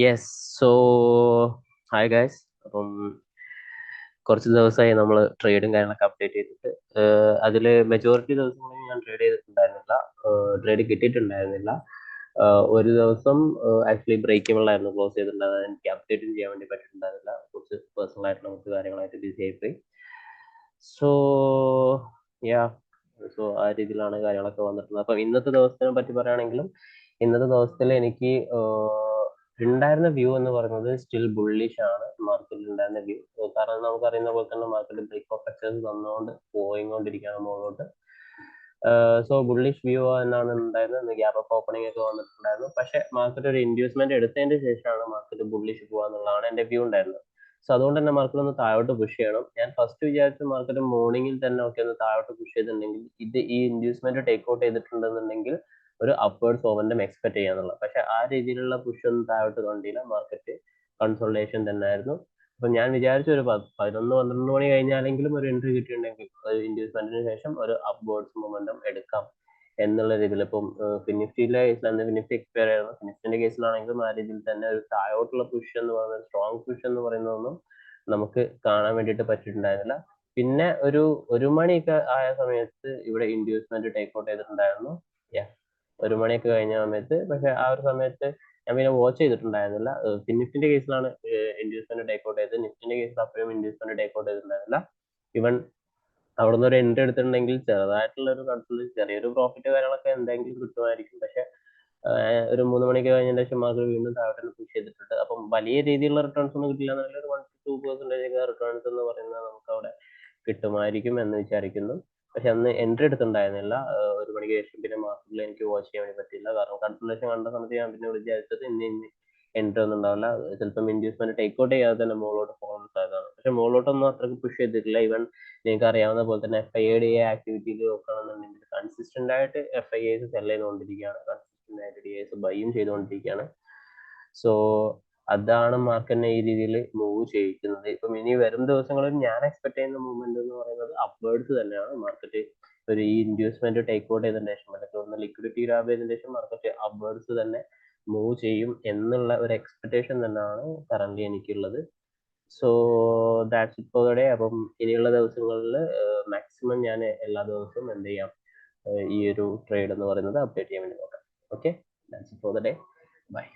Yes. So hi guys. അപ്പം കുറച്ച് ദിവസമായി നമ്മൾ ട്രേഡും കാര്യങ്ങളൊക്കെ അപ്ഡേറ്റ് ചെയ്തിട്ട് അതിൽ മെജോറിറ്റി ദിവസങ്ങളിൽ ഞാൻ ട്രേഡ് ചെയ്തിട്ടുണ്ടായിരുന്നില്ല, ട്രേഡ് കിട്ടിയിട്ടുണ്ടായിരുന്നില്ല. ഒരു ദിവസം ആക്ച്വലി ബ്രേക്കബിളായിരുന്നു ക്ലോസ് ചെയ്തിട്ടുണ്ടായിരുന്നത്. എനിക്ക് അപ്ഡേറ്റും ചെയ്യാൻ വേണ്ടി പറ്റിയിട്ടുണ്ടായിരുന്നില്ല, കുറച്ച് പേഴ്സണൽ ആയിട്ടുള്ള കുറച്ച് കാര്യങ്ങളായിട്ട് ബിസി ആയിപ്പോയി. സോ യാ സോ ആ രീതിയിലാണ് കാര്യങ്ങളൊക്കെ വന്നിട്ടുള്ളത്. അപ്പം ഇന്നത്തെ ദിവസത്തിനെ പറ്റി പറയുകയാണെങ്കിലും ഇന്നത്തെ ദിവസത്തിൽ എനിക്ക് ഉണ്ടായിരുന്ന വ്യൂ എന്ന് പറയുന്നത് സ്റ്റിൽ ബുള്ളിഷ് ആണ് മാർക്കറ്റിൽ ഉണ്ടായിരുന്ന വ്യൂ. കാരണം നമുക്കറിയുന്ന പോലെ തന്നെ മാർക്കറ്റ് ബ്രേക്ക് ഓഫ് സ്ട്രക്ചേഴ്സ് തന്നുകൊണ്ട് പോയിക്കൊണ്ടിരിക്കുകയാണ് മുകളിലോട്ട്. സോ ബുള്ളിഷ് വ്യൂ എന്നാണ് ഉണ്ടായിരുന്നത്. ഇന്ന് ഗ്യാപ്പ് അപ്പ് ഓപ്പണിംഗ് ഒക്കെ വന്നിട്ടുണ്ടായിരുന്നു. പക്ഷേ മാർക്കറ്റ് ഒരു ഇൻഡ്യൂസ്മെന്റ് എടുത്തതിന് ശേഷമാണ് മാർക്കറ്റ് ബുള്ളിഷ് പോകാന്നുള്ളതാണ് എൻ്റെ വ്യൂ ഉണ്ടായിരുന്നത്. സോ അതുകൊണ്ട് തന്നെ മാർക്കറ്റ് ഒന്ന് താഴോട്ട് പുഷ് ചെയ്യണം. ഞാൻ ഫസ്റ്റ് വിചാരിച്ച മാർക്കറ്റ് മോർണിംഗിൽ തന്നെ ഒക്കെ ഒന്ന് താഴോട്ട് പുഷ് ചെയ്തിട്ടുണ്ടെങ്കിൽ ഇത് ഈ ഇൻഡ്യൂസ്മെന്റ് ടേക്ക് ഔട്ട് ചെയ്തിട്ടുണ്ടെന്നുണ്ടെങ്കിൽ ഒരു അപ്വേർഡ്സ് മൊമെന്റം എക്സ്പെക്ട് ചെയ്യാന്നുള്ളത്. പക്ഷെ ആ രീതിയിലുള്ള പുഷ് ഒന്നും താഴോട്ട് കണ്ടില്ല. മാർക്കറ്റ് കൺസോൾട്ടേഷൻ തന്നെയായിരുന്നു. അപ്പൊ ഞാൻ വിചാരിച്ചു ഒരു 11-12 മണി കഴിഞ്ഞാലെങ്കിലും ഒരു എൻട്രി കിട്ടിയിട്ടുണ്ടെങ്കിൽ ഇൻഡ്യൂസ്മെന്റിന് ശേഷം ഒരു അപ്വേർഡ്സ് മൊമെന്റം എടുക്കാം എന്നുള്ള രീതിയിൽ. ഇപ്പം നിഫ്റ്റിയിലെ കേസിലാണ് നിഫ്റ്റി എക്സ്പയർ ആയിരുന്നു. നിഫ്റ്റിന്റെ കേസിലാണെങ്കിലും ആ രീതിയിൽ തന്നെ ഒരു താഴോട്ടുള്ള പുഷ് എന്ന് പറയുന്നത്, സ്ട്രോങ് പുഷ് എന്ന് പറയുന്നതൊന്നും നമുക്ക് കാണാൻ വേണ്ടിയിട്ട് പറ്റിയിട്ടുണ്ടായിരുന്നില്ല. പിന്നെ ഒരു മണിയൊക്കെ ആയ സമയത്ത് ഇവിടെ ഇൻഡ്യൂസ്മെന്റ് ടേക്ക് ഔട്ട് ചെയ്തിട്ടുണ്ടായിരുന്നു. ഒരു മണിയൊക്കെ കഴിഞ്ഞ സമയത്ത്. പക്ഷെ ആ ഒരു സമയത്ത് ഞാൻ പിന്നെ വാച്ച് ചെയ്തിട്ടുണ്ടായിരുന്നില്ല. നിഫ്റ്റിന്റെ കേസിലാണ് ഇൻഡ്യൂസ്മെന്റ് ടേക്ക് ഔട്ട് ചെയ്തത്. നിഫ്റ്റിന്റെ കേസിൽ അപ്പോഴും ഇൻഡ്യൂസ്മെന്റ് ടേക്ക് ഔട്ട് ചെയ്തിട്ടുണ്ടായിരുന്നില്ല. ഇവൻ അവിടുന്ന് ഒരു എൻട്രി എടുത്തിട്ടുണ്ടെങ്കിൽ ചെറുതായിട്ടുള്ള ഒരു കൺട്രോൾ, ചെറിയൊരു പ്രോഫിറ്റ് കാര്യങ്ങളൊക്കെ എന്തെങ്കിലും കിട്ടുമായിരിക്കും. പക്ഷെ ഒരു 3 മണിക്ക് കഴിഞ്ഞതിന് ശേഷം മാർക്കറ്റ് വീണ്ടും താഴോട്ട് പുഷ് ചെയ്തിട്ടുണ്ട്. അപ്പം വലിയ രീതിയിലുള്ള റിട്ടേൺസ് ഒന്നും കിട്ടില്ല എന്നല്ല, ഒരു 1-2% റിട്ടേൺസ് എന്ന് പറയുന്നത് നമുക്ക് അവിടെ കിട്ടുമായിരിക്കും എന്ന് വിചാരിക്കുന്നു. പക്ഷെ അന്ന് എൻട്രി എടുത്തിട്ടുണ്ടായിരുന്നില്ല. ഒരു മണിക്ക് ശേഷം പിന്നെ മാർക്കറ്റിൽ എനിക്ക് വാച്ച് ചെയ്യാൻ വേണ്ടി പറ്റില്ല. കാരണം കൺഫർമേഷൻ കണ്ട സമയത്ത് ഞാൻ പിന്നെ വിചാരിച്ചത് ഇനി എൻട്രി ഒന്നും ഉണ്ടാവില്ല, ചിലപ്പം ഇൻഡ്യൂസ്മെന്റ് ടേക്ക് ഔട്ട് ചെയ്യാതെ തന്നെ മുകളിലോട്ട് പോകാൻ സാധ്യതയാണ്. പക്ഷെ മുകളിലോട്ടൊന്നും അത്രയ്ക്ക് പുഷ് ചെയ്തിട്ടില്ല. ഈവൻ നിങ്ങൾക്ക് അറിയാവുന്ന പോലെ തന്നെ FIA ആക്ടിവിറ്റിയിൽ നോക്കുകയാണെന്നുണ്ടെങ്കിൽ കൺസിസ്റ്റന്റ് ആയിട്ട് FIAs സെൽ ചെയ്തുകൊണ്ടിരിക്കുകയാണ്, കൺസിസ്റ്റന്റ് ആയിട്ട് DIs ബൈയും ചെയ്തുകൊണ്ടിരിക്കുകയാണ്. സോ അതാണ് മാർക്കറ്റിനെ ഈ രീതിയിൽ മൂവ് ചെയ്യിക്കുന്നത്. ഇപ്പം ഇനി വരും ദിവസങ്ങളിൽ ഞാൻ എക്സ്പെക്ട് ചെയ്യുന്ന മൂവ്മെന്റ് എന്ന് പറയുന്നത് അപ്വേർഡ്സ് തന്നെയാണ്. മാർക്കറ്റ് ഒരു ഈ ഇൻഡ്യൂസ്മെന്റ് ടേക്ക് ഔട്ട് ചെയ്തതിന് ശേഷം, അല്ലെങ്കിൽ ഒന്ന് ലിക്വിഡിറ്റി ഗ്രാബ് ചെയ്തതിന് ശേഷം മാർക്കറ്റ് അപ്വേർഡ്സ് തന്നെ മൂവ് ചെയ്യും എന്നുള്ള ഒരു എക്സ്പെക്ടേഷൻ തന്നെയാണ് കറന്റ് എനിക്കുള്ളത്. So that's it for the day. അപ്പം ഇനിയുള്ള ദിവസങ്ങളിൽ മാക്സിമം ഞാൻ എല്ലാ ദിവസവും എന്ത് ചെയ്യാം, ഈ ഒരു ട്രേഡ് എന്ന് പറയുന്നത് അപ്ഡേറ്റ് ചെയ്യാൻ വേണ്ടി നോക്കാം. Okay, that's it for the day. By.